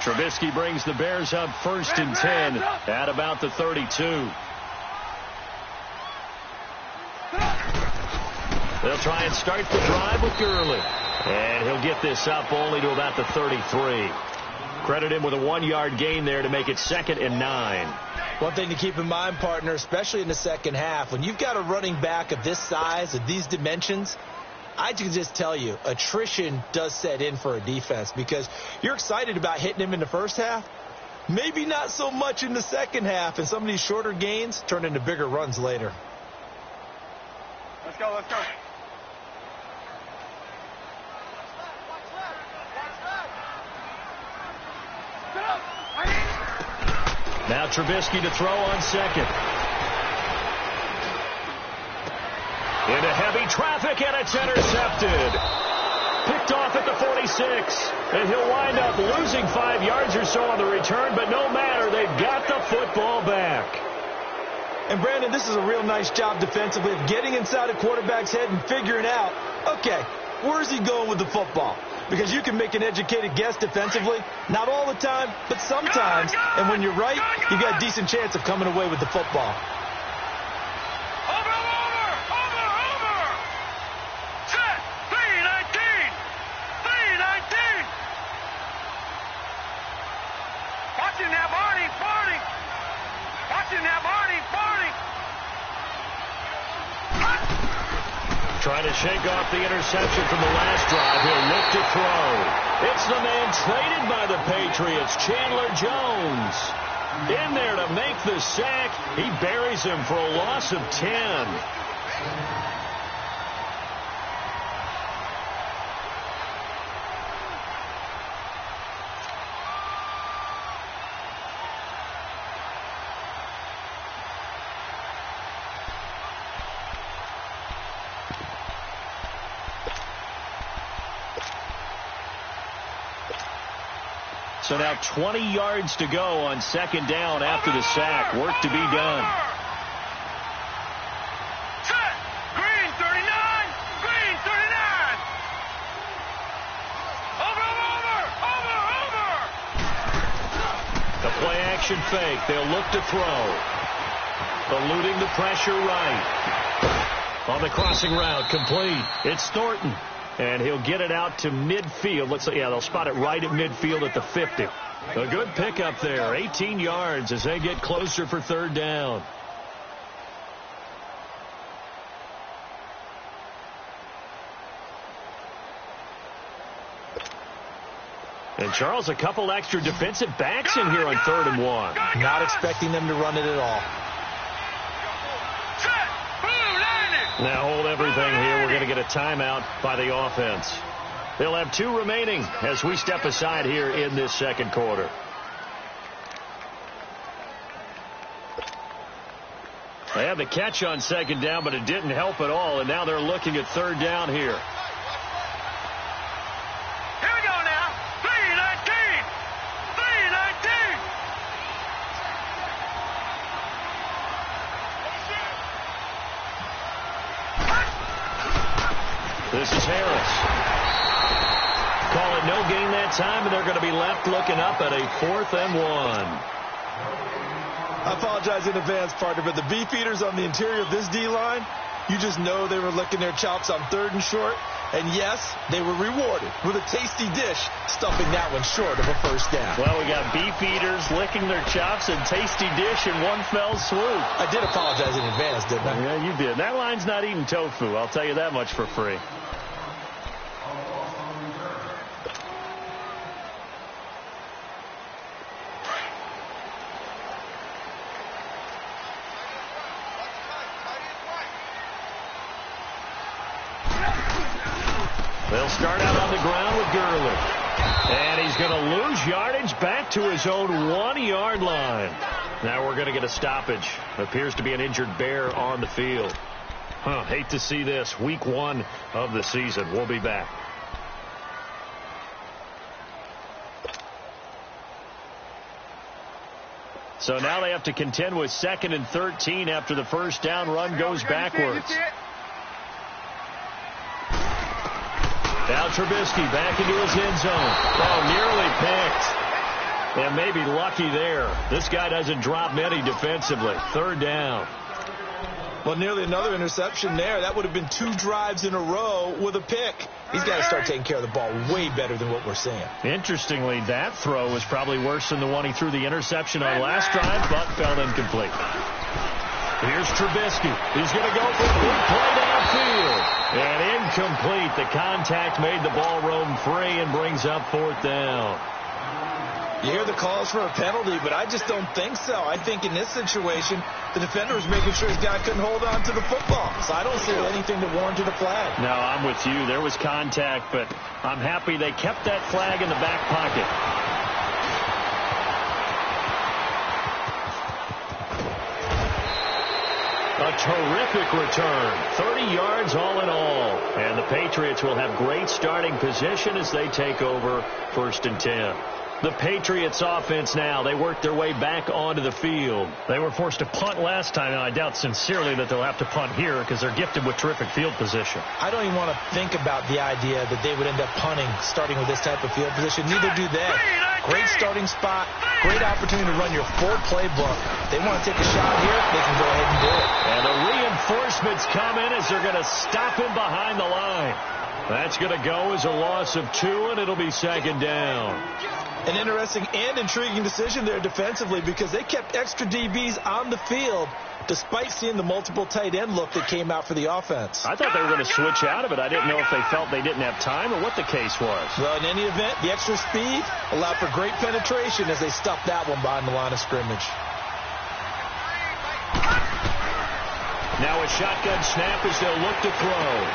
Trubisky brings the Bears up 1st and 10 at about the 32. They'll try and start the drive with Gurley. And he'll get this up only to about the 33. Credit him with a 1-yard gain there to make it 2nd and 9. One thing to keep in mind, partner, especially in the second half, when you've got a running back of this size, of these dimensions, I can just tell you, attrition does set in for a defense because you're excited about hitting him in the first half. Maybe not so much in the second half, and some of these shorter gains turn into bigger runs later. Let's go, let's go. Now Trubisky to throw on 2nd. Into heavy traffic, and it's intercepted. Picked off at the 46. And he'll wind up losing 5 yards or so on the return, but no matter, they've got the football back. And, Brandon, this is a real nice job defensively of getting inside a quarterback's head and figuring out, okay, where's he going with the football? Because you can make an educated guess defensively. Not all the time, but sometimes. And when you're right, you've got a decent chance of coming away with the football. Over! Set! 3-19! Watching that, Barney! Watching that, Barney! Trying to shake off the interception from the last drive. He'll look to throw. It's the man traded by the Patriots, Chandler Jones. In there to make the sack. He buries him for a loss of 10. So now 20 yards to go on 2nd down after the sack. Work to be done. Set! Green 39! Green 39! Over! The play action fake. They'll look to throw. Eluding the pressure right. On the crossing route, complete. It's Thornton. And he'll get it out to midfield. Let's see, yeah, they'll spot it right at midfield at the 50. A good pickup there. 18 yards as they get closer for 3rd down. And, Charles, a couple extra defensive backs in here on 3rd and 1. Not expecting them to run it at all. Now hold everything here. We're going to get a timeout by the offense. They'll have 2 remaining as we step aside here in this 2nd quarter. They had the catch on 2nd down, but it didn't help at all, and now they're looking at 3rd down here. Here we go now. 3-19! 3-19! This is Harris. Call it no gain that time, and they're going to be left looking up at a 4th and 1. I apologize in advance, partner, but the beefeaters on the interior of this D-line, you just know they were licking their chops on 3rd and short. And, yes, they were rewarded with a tasty dish, stuffing that one short of a 1st down. Well, we got beefeaters licking their chops and tasty dish in one fell swoop. I did apologize in advance, didn't I? Yeah, you did. That line's not eating tofu. I'll tell you that much for free. They'll start out on the ground with Gurley. And he's going to lose yardage back to his own 1-yard line. Now we're going to get a stoppage. Appears to be an injured Bear on the field. Hate to see this. Week 1 of the season. We'll be back. So now they have to contend with 2nd and 13 after the 1st down run goes backwards. Now Trubisky back into his end zone. Oh, nearly picked. And maybe lucky there. This guy doesn't drop many defensively. Third down. Well, nearly another interception there. That would have been 2 drives in a row with a pick. He's got to start taking care of the ball way better than what we're seeing. Interestingly, that throw was probably worse than the one he threw the interception on last drive, but fell incomplete. Here's Trubisky. He's going to go for a big play downfield. And incomplete. The contact made the ball roam free and brings up 4th down. You hear the calls for a penalty, but I just don't think so. I think in this situation, the defender was making sure his guy couldn't hold on to the football. So I don't see anything that warranted a flag. No, I'm with you. There was contact, but I'm happy they kept that flag in the back pocket. A terrific return. 30 yards all in all. And the Patriots will have great starting position as they take over 1st and 10. The Patriots offense now, they work their way back onto the field. They were forced to punt last time, and I doubt sincerely that they'll have to punt here because they're gifted with terrific field position. I don't even want to think about the idea that they would end up punting starting with this type of field position. Neither do they. Great starting spot, great opportunity to run your full playbook. They want to take a shot here, they can go ahead and do it. And the reinforcements come in as they're going to stop him behind the line. That's going to go as a loss of 2, and it'll be 2nd down. An interesting and intriguing decision there defensively because they kept extra DBs on the field despite seeing the multiple tight end look that came out for the offense. I thought they were going to switch out of it. I didn't know if they felt they didn't have time or what the case was. Well, in any event, the extra speed allowed for great penetration as they stuffed that one behind the line of scrimmage. Now a shotgun snap as they'll look to throw.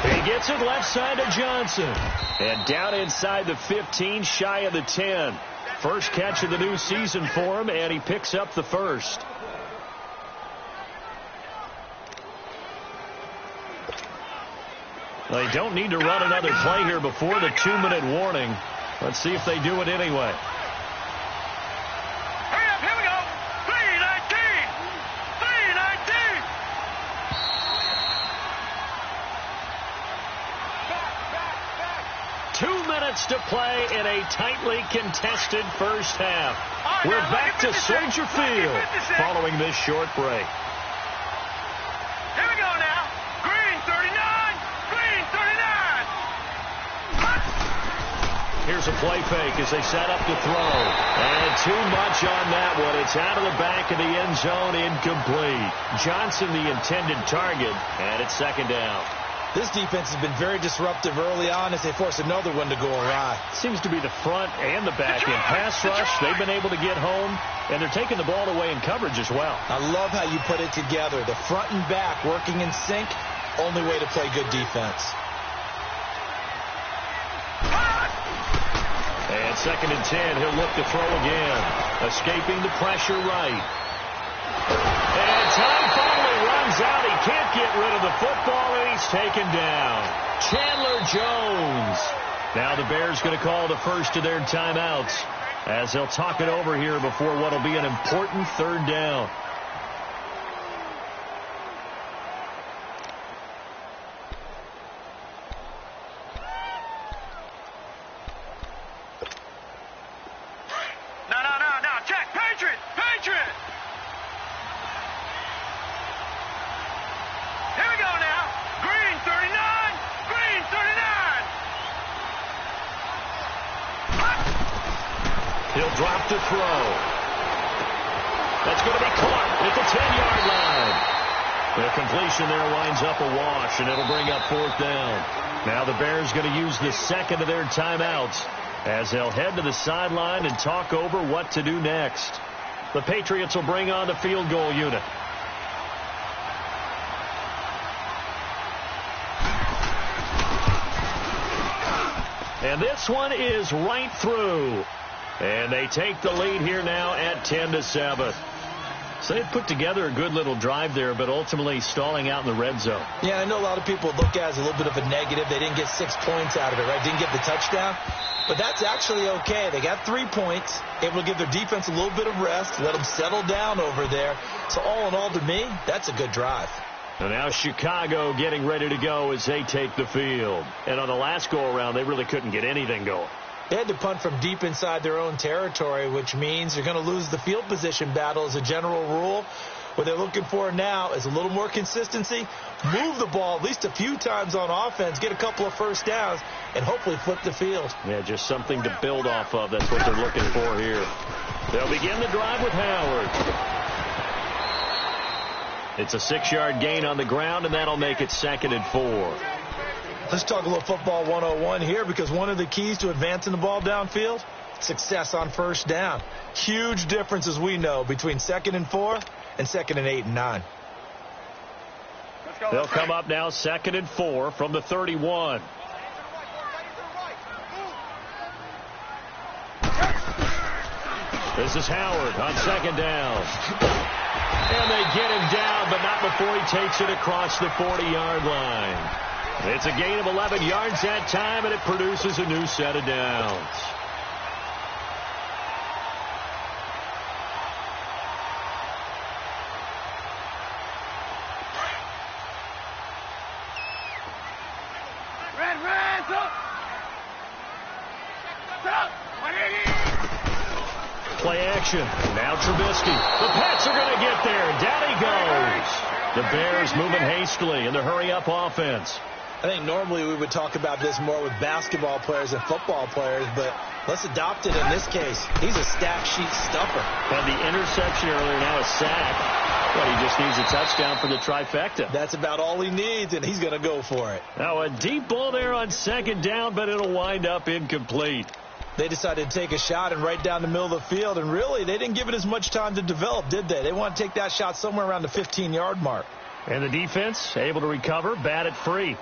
He gets it left side to Johnson. And down inside the 15, shy of the 10. First catch of the new season for him, and he picks up the first. They don't need to run another play here before the 2-minute warning. Let's see if they do it anyway. Hurry up, here we go. 3:19. 3:19. 2 minutes to play in a tightly contested first half. We're back to Soldier Field following this short break. Here we go now. Green 39. Green 39. Here's a play fake as they set up to throw. And too much on that one. It's out of the back of the end zone, incomplete. Johnson the intended target, and it's 2nd down. This defense has been very disruptive early on as they force another one to go awry. Seems to be the front and the back end. Pass rush, they've been able to get home, and they're taking the ball away in coverage as well. I love how you put it together. The front and back working in sync, only way to play good defense. And 2nd and 10, he'll look to throw again. Escaping the pressure right. And time finally runs out. He can't get rid of the football, and he's taken down. Chandler Jones. Now the Bears going to call the first of their timeouts as they'll talk it over here before what will be an important 3rd down. No. Check. Patriot. Patriot. Here we go now. Green 39. Green 39. He'll drop to throw. That's going to be caught at the 10-yard line. The completion there winds up a wash, and it'll bring up 4th down. Now the Bears going to use the 2nd of their timeouts as they'll head to the sideline and talk over what to do next. The Patriots will bring on the field goal unit. And this one is right through. And they take the lead here now at 10-7. So they put together a good little drive there, but ultimately stalling out in the red zone. Yeah, I know a lot of people look at it as a little bit of a negative. They didn't get 6 points out of it, right? Didn't get the touchdown. But that's actually okay. They got 3 points, able to give their defense a little bit of rest, let them settle down over there. So all in all, to me, that's a good drive. And now Chicago getting ready to go as they take the field. And on the last go-around, they really couldn't get anything going. They had to punt from deep inside their own territory, which means you're going to lose the field position battle as a general rule. What they're looking for now is a little more consistency, move the ball at least a few times on offense, get a couple of first downs, and hopefully flip the field. Yeah, just something to build off of. That's what they're looking for here. They'll begin the drive with Howard. It's a 6-yard gain on the ground, and that'll make it 2nd and 4. Let's talk a little football 101 here, because one of the keys to advancing the ball downfield, success on first down. Huge difference, as we know, between 2nd and 4 and 2nd and 8 and 9. They'll come up now 2nd and 4 from the 31. This is Howard on 2nd down. And they get him down, but not before he takes it across the 40-yard line. It's a gain of 11 yards that time, and it produces a new set of downs. Play action. Now Trubisky. The Pats are going to get there. Down he goes. The Bears moving hastily in the hurry-up offense. I think normally we would talk about this more with basketball players and football players, but let's adopt it in this case. He's a stat sheet stuffer. Had the interception earlier, now a sack. But he just needs a touchdown for the trifecta. That's about all he needs, and he's going to go for it. Now a deep ball there on 2nd down, but it'll wind up incomplete. They decided to take a shot and right down the middle of the field, and really, they didn't give it as much time to develop, did they? They want to take that shot somewhere around the 15-yard mark. And the defense able to recover, bat it free.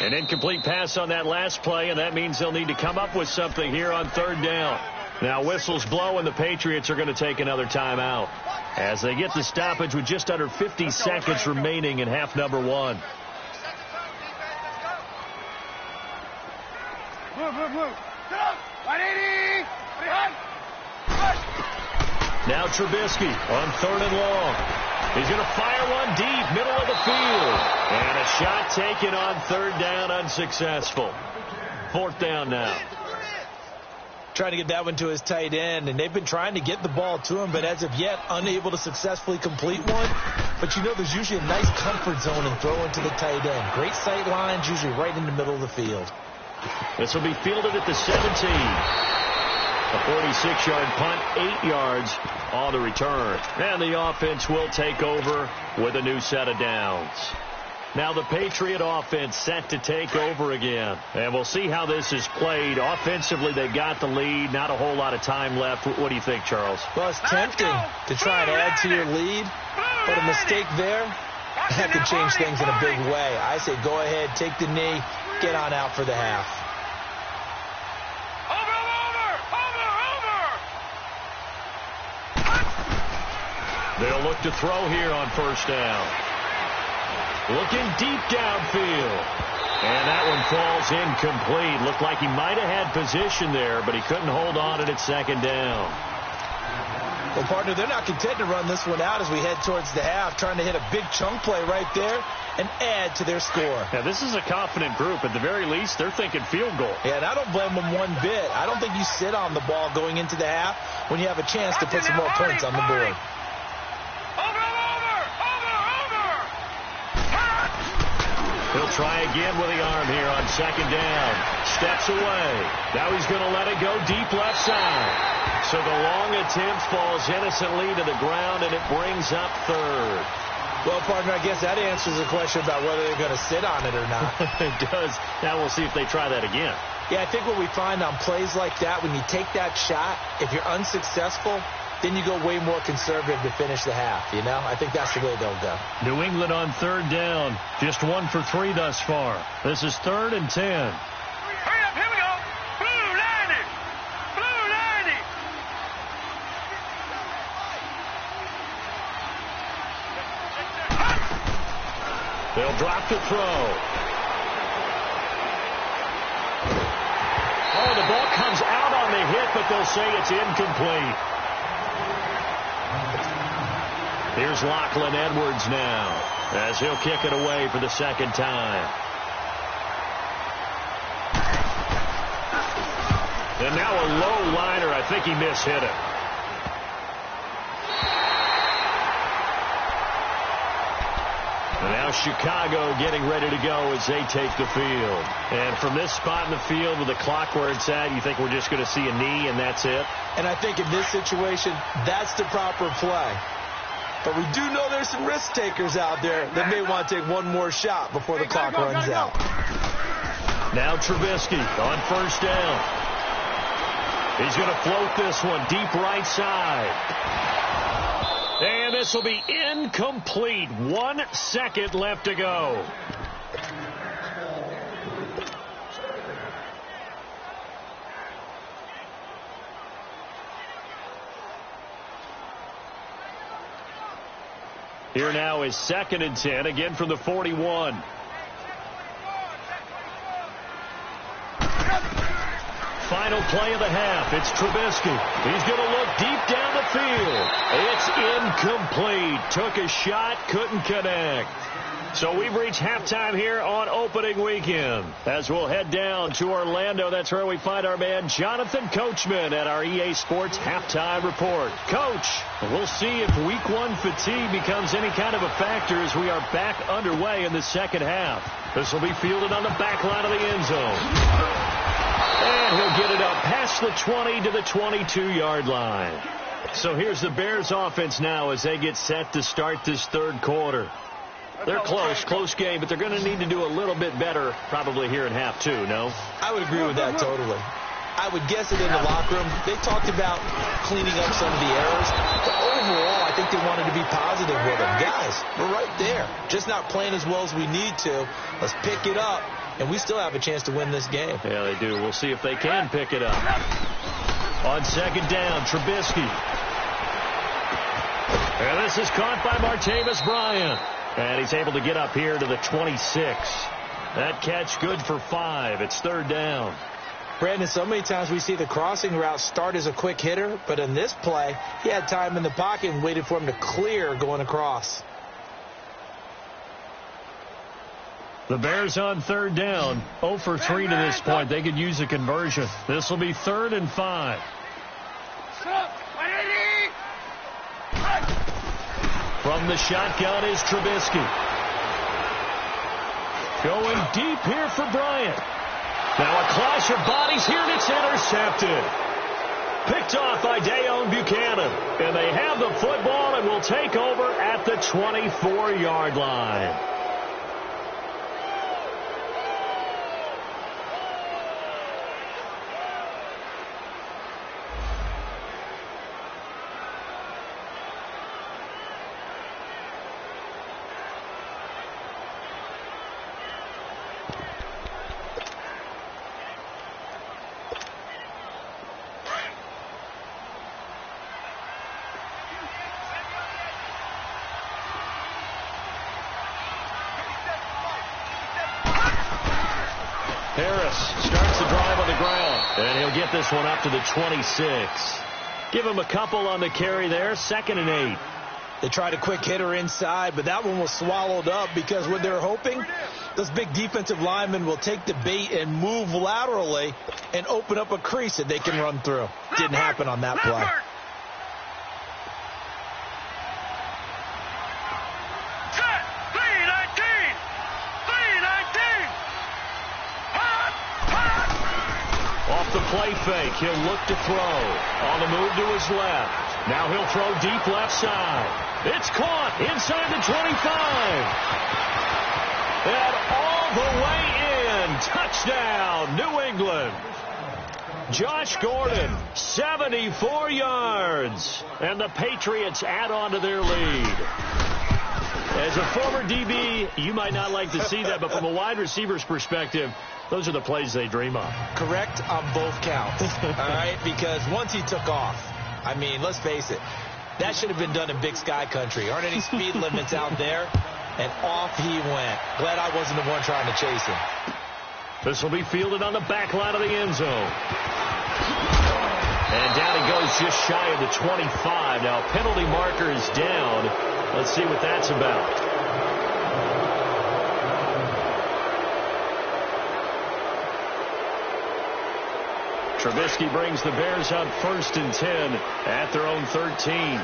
An incomplete pass on that last play, and that means they'll need to come up with something here on 3rd down. Now whistles blow, and the Patriots are going to take another timeout as they get the stoppage with just under 50 seconds remaining in half number 1. Now Trubisky on 3rd and long. He's going to fire one deep, middle of the field. And a shot taken on 3rd down, unsuccessful. 4th down now. Trying to get that one to his tight end, and they've been trying to get the ball to him, but as of yet, unable to successfully complete one. But you know there's usually a nice comfort zone in throwing to the tight end. Great sight lines, usually right in the middle of the field. This will be fielded at the 17. A 46-yard punt, 8 yards on the return. And the offense will take over with a new set of downs. Now the Patriot offense set to take over again. And we'll see how this is played. Offensively, they've got the lead. Not a whole lot of time left. What do you think, Charles? Well, it's tempting to try and add to your lead. But a mistake there, that could change things in a big way. I say go ahead, take the knee, get on out for the half. They'll look to throw here on 1st down. Looking deep downfield. And that one falls incomplete. Looked like he might have had position there, but he couldn't hold on at 2nd down. Well, partner, they're not content to run this one out as we head towards the half, trying to hit a big chunk play right there and add to their score. Now, this is a confident group. At the very least, they're thinking field goal. Yeah, and I don't blame them one bit. I don't think you sit on the ball going into the half when you have a chance to put some more points on the board. He'll try again with the arm here on 2nd down. Steps away. Now he's going to let it go deep left side. So the long attempt falls innocently to the ground, and it brings up 3rd. Well, partner, I guess that answers the question about whether they're going to sit on it or not. It does. Now we'll see if they try that again. Yeah, I think what we find on plays like that, when you take that shot, if you're unsuccessful, then you go way more conservative to finish the half, you know? I think that's the way they'll go. New England on 3rd down. Just 1 for 3 thus far. This is 3rd and 10. Hurry up, here we go. Blue 90. Blue 90. They'll drop to throw. Oh, the ball comes out on the hit but they'll say it's incomplete. Here's Lachlan Edwards now, as he'll kick it away for the second time. And now a low liner. I think he mishit it. And now Chicago getting ready to go as they take the field. And from this spot in the field with the clock where it's at, you think we're just going to see a knee and that's it? And I think in this situation, that's the proper play. But we do know there's some risk takers out there that may want to take one more shot before the clock runs out. Now Trubisky on first down. He's going to float this one deep right side. And this will be incomplete. 1 second left to go. Here now is 2nd and 10, again from the 41. Final play of the half. It's Trubisky. He's going to look deep down the field. It's incomplete. Took a shot, couldn't connect. So we've reached halftime here on opening weekend. As we'll head down to Orlando, that's where we find our man Jonathan Coachman at our EA Sports Halftime Report. Coach, we'll see if Week 1 fatigue becomes any kind of a factor as we are back underway in the second half. This will be fielded on the back line of the end zone. And he'll get it up past the 20 to the 22-yard line. So here's the Bears offense now as they get set to start this third quarter. They're close game, but they're going to need to do a little bit better probably here in half two, no? I would agree with that totally. I would guess it in the locker room. They talked about cleaning up some of the errors, but overall, I think they wanted to be positive with them. Guys, we're right there. Just not playing as well as we need to. Let's pick it up, and we still have a chance to win this game. Yeah, they do. We'll see if they can pick it up. On second down, Trubisky. And this is caught by Martavis Bryant. And he's able to get up here to the 26. That catch good for 5. It's third down. Brandon, so many times we see the crossing route start as a quick hitter, but in this play, he had time in the pocket and waited for him to clear going across. The Bears on third down, 0 for 3 to this point. They could use a conversion. This will be 3rd and 5. From the shotgun is Trubisky. Going deep here for Bryant. Now a clash of bodies here, and it's intercepted. Picked off by Dayon Buchanan. And they have the football and will take over at the 24-yard line. Harris starts the drive on the ground, and he'll get this one up to the 26. Give him a couple on the carry there, 2nd and 8. They tried a quick hitter inside, but that one was swallowed up because what they're hoping, those big defensive linemen will take the bait and move laterally and open up a crease that they can run through. Didn't happen on that play. The play fake. He'll look to throw. On the move to his left. Now he'll throw deep left side. It's caught inside the 25. And all the way in. Touchdown, New England. Josh Gordon, 74 yards. And the Patriots add on to their lead. As a former DB, you might not like to see that, but from a wide receiver's perspective, those are the plays they dream of. Correct on both counts, all right? Because once he took off, I mean, let's face it, that should have been done in Big Sky country. Aren't any speed limits out there? And off he went. Glad I wasn't the one trying to chase him. This will be fielded on the back line of the end zone. And down he goes just shy of the 25. Now, penalty marker is down. Let's see what that's about. Trubisky brings the Bears up 1st and 10 at their own 13.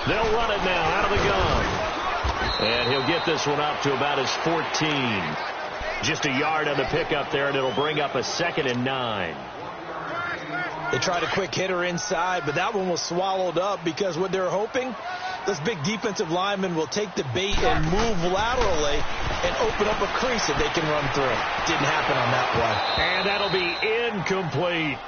They'll run it now out of the gun. And he'll get this one up to about his 14. Just a yard on the pickup there, and it'll bring up a 2nd and 9. They tried a quick hitter inside, but that one was swallowed up because what they're hoping, this big defensive lineman will take the bait and move laterally and open up a crease that they can run through. Didn't happen on that one. And that'll be incomplete.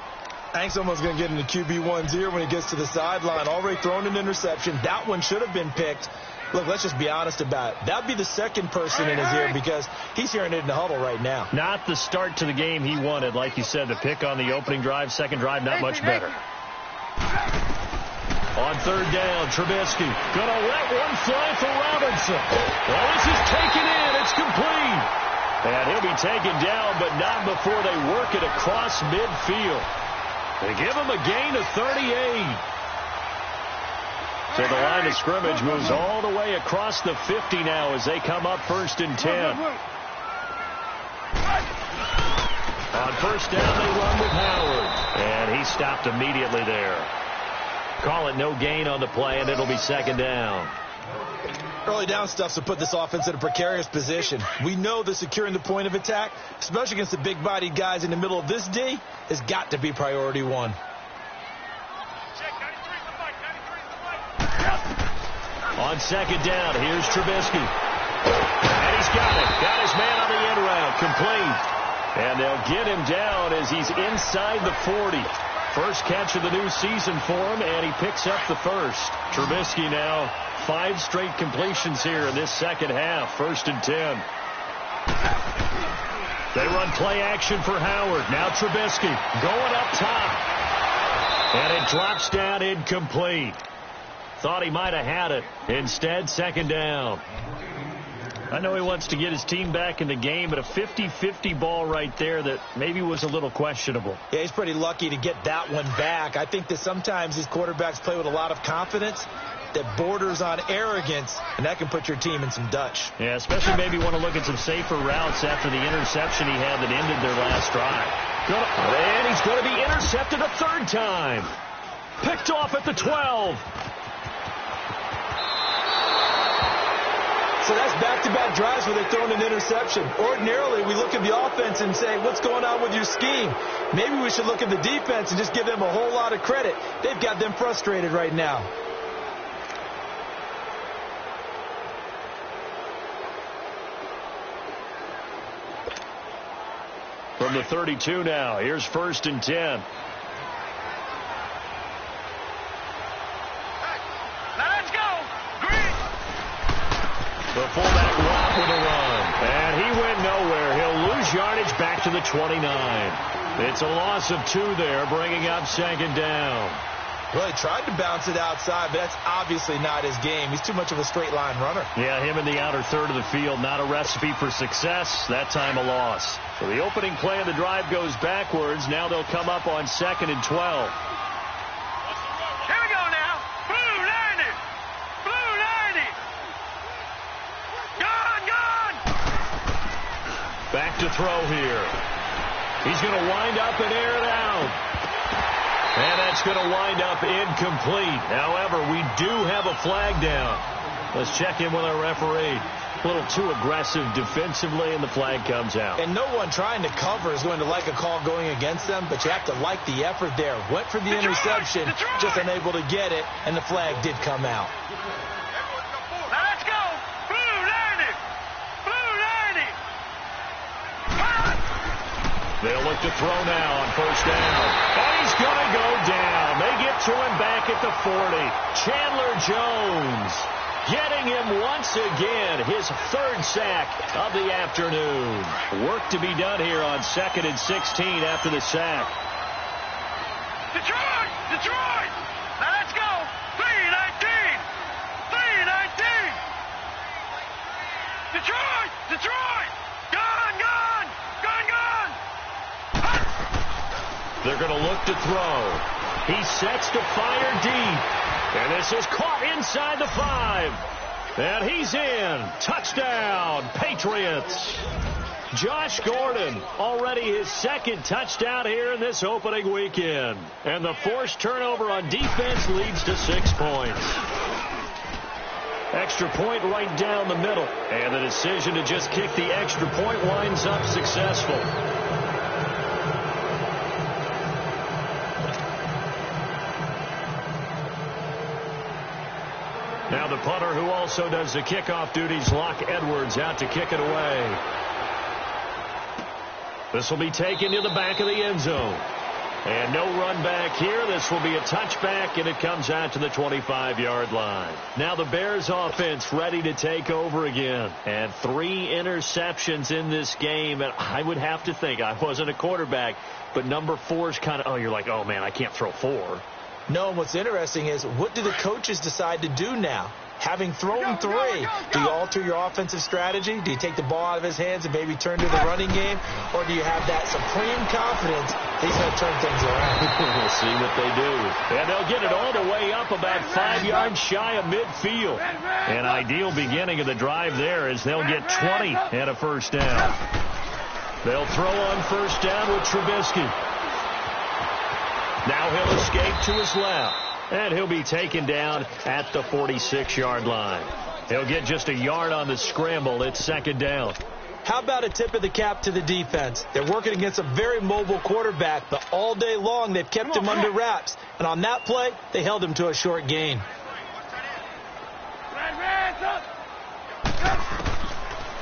I think someone's going to get into QB1's ear when he gets to the sideline. Already thrown an interception. That one should have been picked. Look, let's just be honest about it. That would be the second person in his ear because he's hearing it in the huddle right now. Not the start to the game he wanted. Like you said, the pick on the opening drive, second drive, not much better. On 3rd down, Trubisky going to let one fly for Robinson. Well, this is taken in. It's complete. And he'll be taken down, but not before they work it across midfield. They give him a gain of 38. So the line of scrimmage moves all the way across the 50 now as they come up 1st and 10. On 1st down, they run with Howard. And he stopped immediately there. Call it no gain on the play, and it'll be 2nd down. Early down stuff to put this offense in a precarious position. We know that securing the point of attack, especially against the big-bodied guys in the middle of this D, has got to be priority one. On 2nd down, here's Trubisky. And he's got it. Got his man on the end route. Complete. And they'll get him down as he's inside the 40. First catch of the new season for him, and he picks up the first. Trubisky now 5 straight completions here in this second half. 1st and 10. They run play action for Howard. Now Trubisky going up top. And it drops down incomplete. Thought he might have had it. Instead, 2nd down. I know he wants to get his team back in the game, but a 50-50 ball right there that maybe was a little questionable. Yeah, he's pretty lucky to get that one back. I think that sometimes these quarterbacks play with a lot of confidence that borders on arrogance, and that can put your team in some Dutch. Yeah, especially maybe want to look at some safer routes after the interception he had that ended their last drive. And he's going to be intercepted a 3rd time. Picked off at the 12. So that's back-to-back drives where they're throwing an interception. Ordinarily, we look at the offense and say, what's going on with your scheme? Maybe we should look at the defense and just give them a whole lot of credit. They've got them frustrated right now. From the 32 now, here's 1st and 10. The fullback Watt with a run. And he went nowhere. He'll lose yardage back to the 29. It's a loss of 2 there, bringing up 2nd down. Well, he tried to bounce it outside, but that's obviously not his game. He's too much of a straight line runner. Yeah, him in the outer third of the field, not a recipe for success. That time a loss. So the opening play of the drive goes backwards. Now they'll come up on 2nd and 12. Here we go now. Blue 90. Blue 90. Gone. Back to throw here. He's going to wind up and air it out. And that's going to wind up incomplete. However, we do have a flag down. Let's check in with our referee. A little too aggressive defensively, and the flag comes out. And no one trying to cover is going to like a call going against them, but you have to like the effort there. Went for the interception, just unable to get it, and the flag did come out. Now let's go. Blue 90. Blue 90. They'll look to throw now on 1st down. And he's going to go down. They get to him back at the 40. Chandler Jones getting him once again, his 3rd sack of the afternoon. Work to be done here on 2nd and 16 after the sack. Detroit. Now let's go. 319. 319. Detroit. Gone. They're going to look to throw. He sets to fire deep. And this is caught inside the 5. And he's in. Touchdown, Patriots. Josh Gordon, already his second touchdown here in this opening weekend. And the forced turnover on defense leads to 6 points. Extra point right down the middle. And the decision to just kick the extra point winds up successful. Now the punter who also does the kickoff duties, Locke Edwards, out to kick it away. This will be taken to the back of the end zone. And no run back here. This will be a touchback, and it comes out to the 25-yard line. Now the Bears offense ready to take over again. And 3 interceptions in this game. And I would have to think, I wasn't a quarterback, but number 4 is kind of, oh, you're like, oh, man, I can't throw 4. No, what's interesting is, what do the coaches decide to do now? Having thrown 3, do you alter your offensive strategy? Do you take the ball out of his hands and maybe turn to the running game? Or do you have that supreme confidence he's going to turn things around? We'll see what they do. And they'll get it all the way up about 5 yards shy of midfield. An ideal beginning of the drive there as they'll get 20 and a first down. They'll throw on first down with Trubisky. Now he'll escape to his left. And he'll be taken down at the 46-yard line. He'll get just a yard on the scramble. It's second down. How about a tip of the cap to the defense? They're working against a very mobile quarterback, but all day long they've kept him under wraps. And on that play, they held him to a short gain.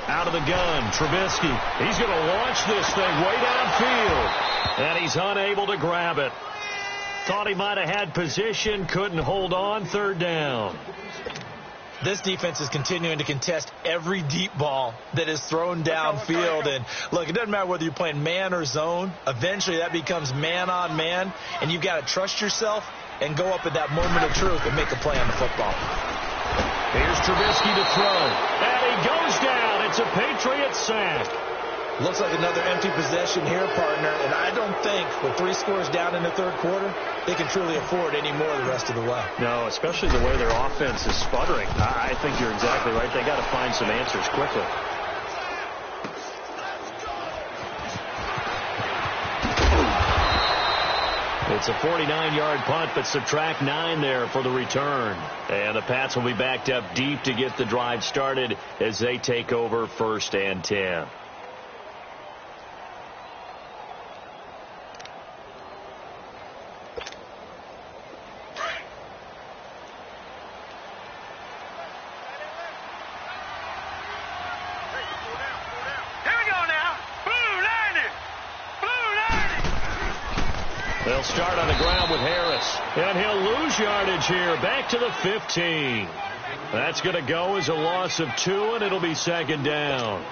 Out of the gun, Trubisky. He's going to launch this thing way downfield. And he's unable to grab it. Thought he might have had position, couldn't hold on, third down. This defense is continuing to contest every deep ball that is thrown downfield. And, look, it doesn't matter whether you're playing man or zone. Eventually that becomes man on man, and you've got to trust yourself and go up at that moment of truth and make a play on the football. Here's Trubisky to throw. And he goes down. It's a Patriot sack. Looks like another empty possession here, partner, and I don't think with 3 scores down in the third quarter, they can truly afford any more the rest of the way. No, especially the way their offense is sputtering. I think you're exactly right. They got to find some answers quickly. It's a 49-yard punt, but subtract 9 there for the return. And the Pats will be backed up deep to get the drive started as they take over first and 10. They'll start on the ground with Harris. And he'll lose yardage here. Back to the 15. That's going to go as a loss of 2, and it'll be second down.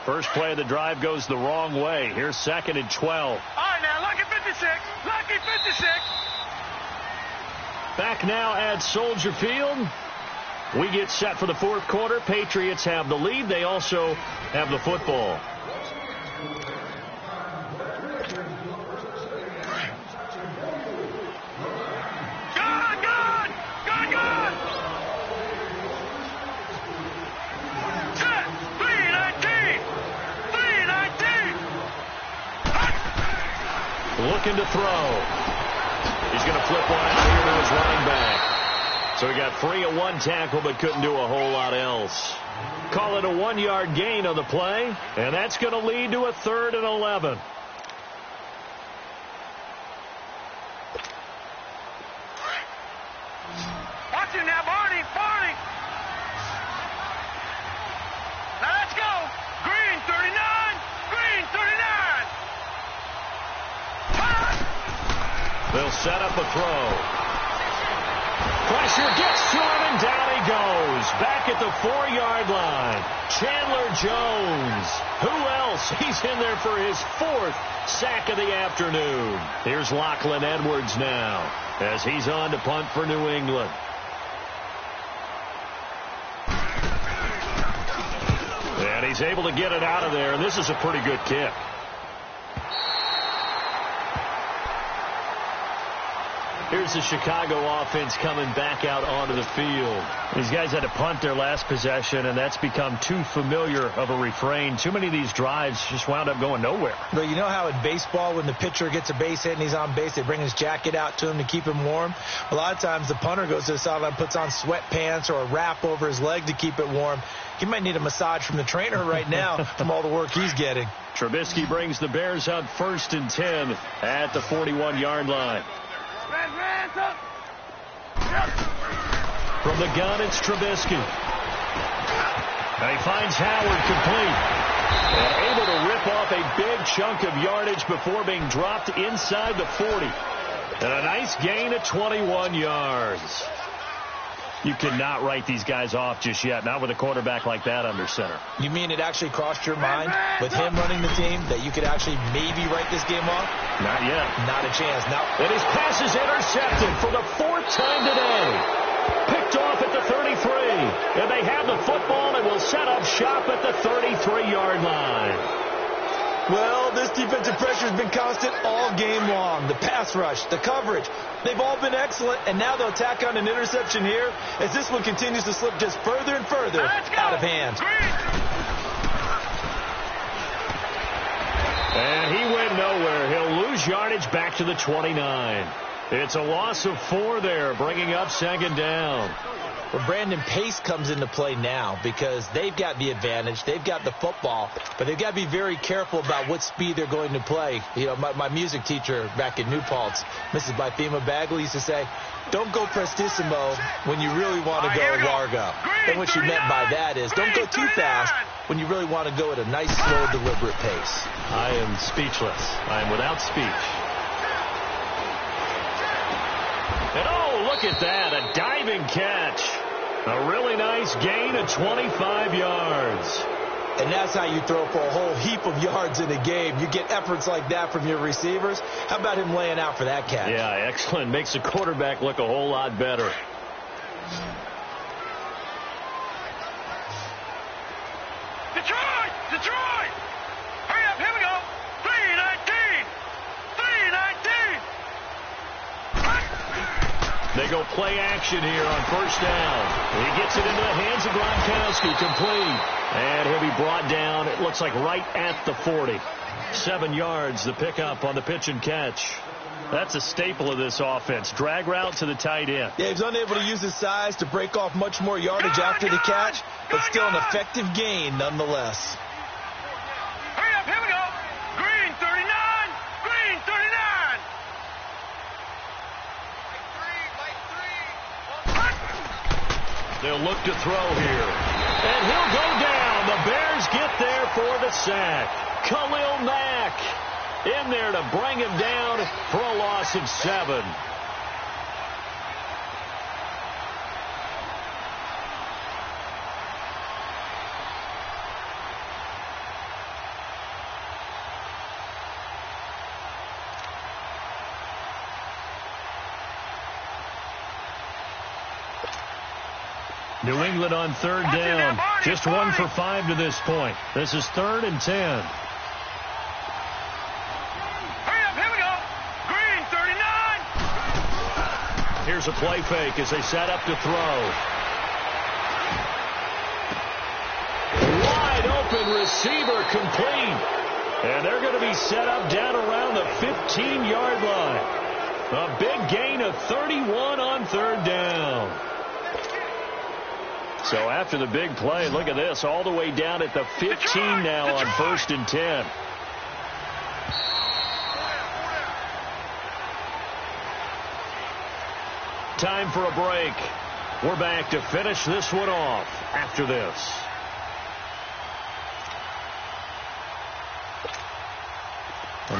First play of the drive goes the wrong way. Here's second and 12. All right, now, lucky 56. Lucky 56. Back now at Soldier Field. We get set for the fourth quarter. Patriots have the lead. They also have the football. Looking to throw. He's going to flip one out here to his running back. So he got free of 1 tackle but couldn't do a whole lot else. Call it a 1-yard gain on the play, and that's going to lead to a 3rd and 11. Watch him now, Barney. Barney. Now let's go. Green 39. Green 39. They'll set up a throw. Pressure gets to him, and down he goes. Back at the 4-yard line. Chandler Jones. Who else? He's in there for his 4th sack of the afternoon. Here's Lachlan Edwards now as he's on to punt for New England. And he's able to get it out of there, and this is a pretty good kick. Here's the Chicago offense coming back out onto the field. These guys had to punt their last possession, and that's become too familiar of a refrain. Too many of these drives just wound up going nowhere. Well, you know how in baseball, when the pitcher gets a base hit and he's on base, they bring his jacket out to him to keep him warm? A lot of times the punter goes to the sideline, puts on sweatpants or a wrap over his leg to keep it warm. He might need a massage from the trainer right now from all the work he's getting. Trubisky brings the Bears up 1st and 10 at the 41-yard line. From the gun, it's Trubisky. And he finds Howard complete. And able to rip off a big chunk of yardage before being dropped inside the 40. And a nice gain of 21 yards. You cannot write these guys off just yet, not with a quarterback like that under center. You mean it actually crossed your mind with him running the team that you could actually maybe write this game off? Not yet. Not a chance. No. And his pass is intercepted for the 4th time today. Picked off at the 33. And they have the football and will set up shop at the 33-yard line. Well, this defensive pressure has been constant all game long. The pass rush, the coverage, they've all been excellent, and now they'll tack on an interception here as this one continues to slip just further and further out of hand. And he went nowhere. He'll lose yardage back to the 29. It's a loss of 4 there, bringing up 2nd down. Well, Brandon, pace comes into play now because they've got the advantage. They've got the football, but they've got to be very careful about what speed they're going to play. You know, my music teacher back in New Paltz, Mrs. Bythema Bagley, used to say, don't go prestissimo when you really want to go largo. And what she meant by that is don't go too fast when you really want to go at a nice, slow, deliberate pace. I am speechless. I am without speech. And oh, look at that, a diving catch. A really nice gain of 25 yards. And that's how you throw for a whole heap of yards in a game. You get efforts like that from your receivers. How about him laying out for that catch? Yeah, excellent. Makes the quarterback look a whole lot better. Detroit! Detroit! Hurry up, here we go. 3-19! 3-19! They go play action here on 1st down. He gets it into the hands of Gronkowski, complete. And he'll be brought down, it looks like right at the 40. 7 yards, the pickup on the pitch and catch. That's a staple of this offense. Drag route to the tight end. Yeah, he's unable to use his size to break off much more yardage after the catch, but still an effective gain nonetheless. Hurry up, here we go. Green 39! Green 39! They'll look to throw here. And he'll go down. The Bears get there for the sack. Khalil Mack in there to bring him down for a loss of 7. New England on 3rd down. Just 1 for 5 to this point. This is 3rd and 10. Hurry up, here we go. Green 39! Here's a play fake as they set up to throw. Wide open receiver complete. And they're going to be set up down around the 15-yard line. A big gain of 31 on 3rd down. So after the big play, look at this, all the way down at the 15 now on 1st and 10. Time for a break. We're back to finish this one off after this.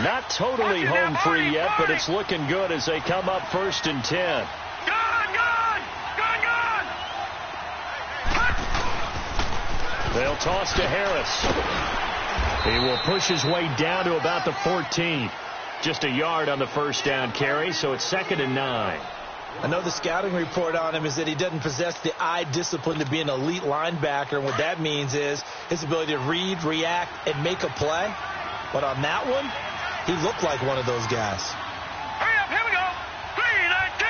Not totally home free yet, but it's looking good as they come up 1st and 10. They'll toss to Harris. He will push his way down to about the 14. Just a yard on the 1st down carry, so it's 2nd and 9. I know the scouting report on him is that he doesn't possess the eye discipline to be an elite linebacker, and what that means is his ability to read, react, and make a play. But on that one, he looked like one of those guys. Hurry up, here we go. 3-19!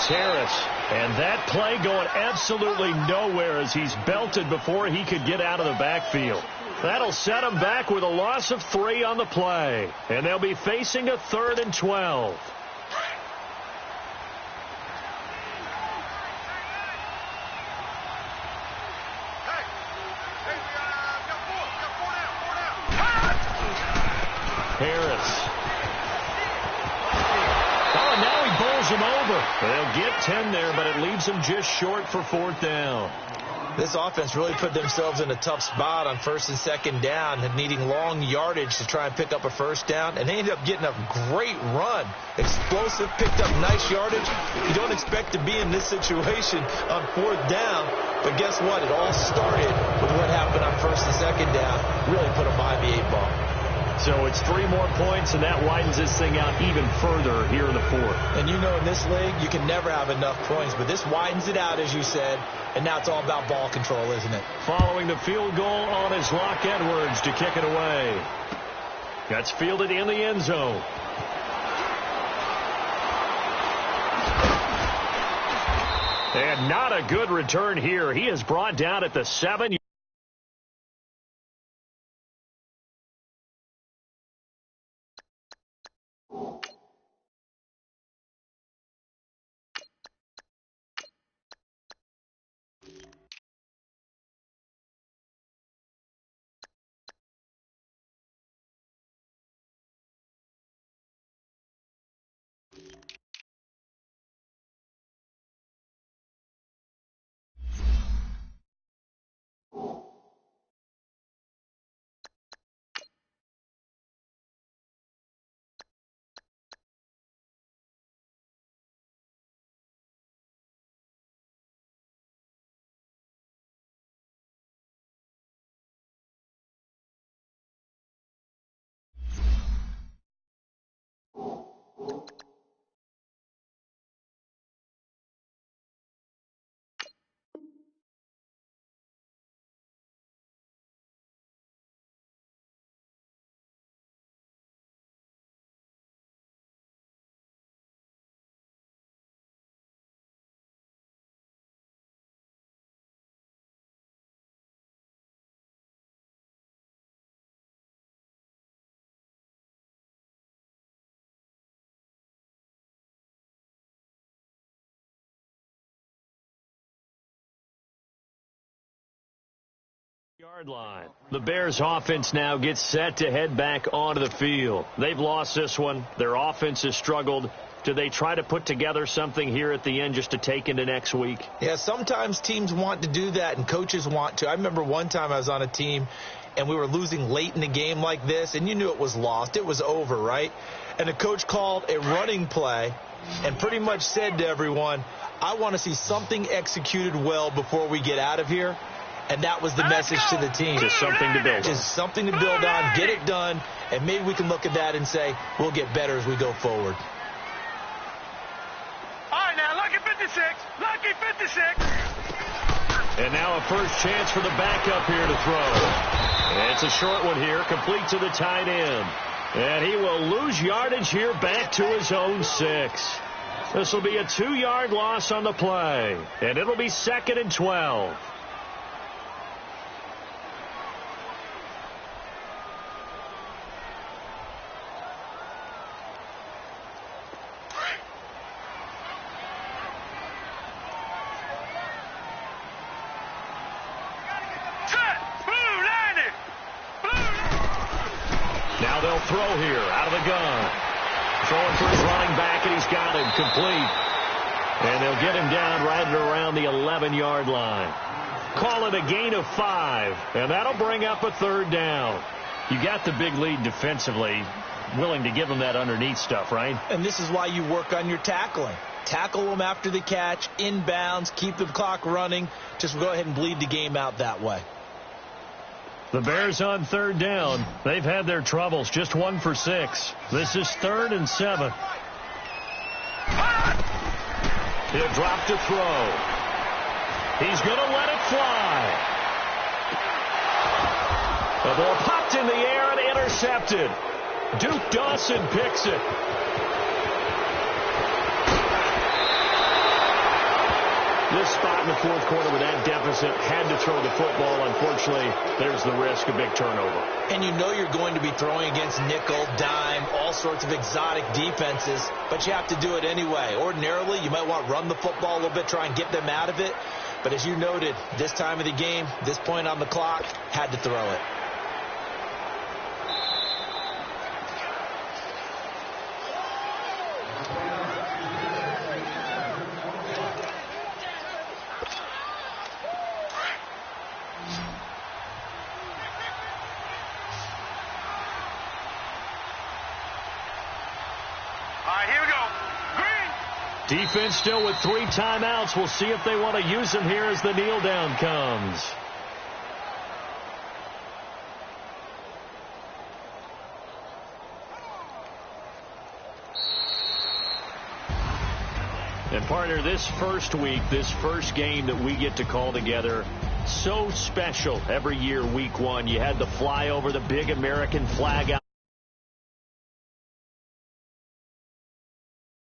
It's Harris. And that play going absolutely nowhere as he's belted before he could get out of the backfield. That'll set him back with a loss of 3 on the play. And they'll be facing a 3rd and 12. Harris. Oh, and now he bowls him over. They'll get 10 there, but it leaves him just short for 4th down. This offense really put themselves in a tough spot on 1st and 2nd down, and needing long yardage to try and pick up a 1st down, and they ended up getting a great run. Explosive, picked up nice yardage. You don't expect to be in this situation on 4th down, but guess what? It all started with what happened on 1st and 2nd down. Really put them behind the 8 ball. So it's 3 more points, and that widens this thing out even further here in the 4th. And you know in this league, you can never have enough points, but this widens it out, as you said, and now it's all about ball control, isn't it? Following the field goal on is Locke Edwards to kick it away. That's fielded in the end zone. And not a good return here. He is brought down at the 7. Yard line. The Bears offense now gets set to head back onto the field. They've lost this one. Their offense has struggled. Do they try to put together something here at the end just to take into next week? Yeah, sometimes teams want to do that and coaches want to. I remember one time I was on a team and we were losing late in the game like this, and you knew it was lost. It was over, right? And the coach called a running play and pretty much said to everyone, I want to see something executed well before we get out of here. And that was the message to the team. Just something to build on. Just something to build on, get it done, and maybe we can look at that and say, we'll get better as we go forward. All right, now, lucky 56. Lucky 56. And now a first chance for the backup here to throw. And it's a short one here, complete to the tight end. And he will lose yardage here back to his own 6. This will be a 2-yard loss on the play. And it'll be 2nd and 12. Now they'll throw here out of the gun. Throwing for his running back, and he's got him complete. And they'll get him down right at around the 11-yard line. Call it a gain of 5, and that'll bring up a 3rd down. You got the big lead defensively, willing to give them that underneath stuff, right? And this is why you work on your tackling. Tackle them after the catch, inbounds, keep the clock running. Just go ahead and bleed the game out that way. The Bears on 3rd down. They've had their troubles, just 1 for 6. This is 3rd and 7. He'll drop to throw. He's going to let it fly. The ball popped in the air and intercepted. Duke Dawson picks it. spot in the fourth quarter with that deficit, had to throw the football. Unfortunately, there's the risk of big turnover. And you know you're going to be throwing against nickel, dime, all sorts of exotic defenses, but you have to do it anyway. Ordinarily, you might want to run the football a little bit, try and get them out of it. But as you noted, this time of the game, this point on the clock, had to throw it. Defense still with 3 timeouts. We'll see if they want to use them here as the kneel down comes. And partner, this first week, this first game that we get to call together, so special every year, week 1. You had the flyover, the big American flag out.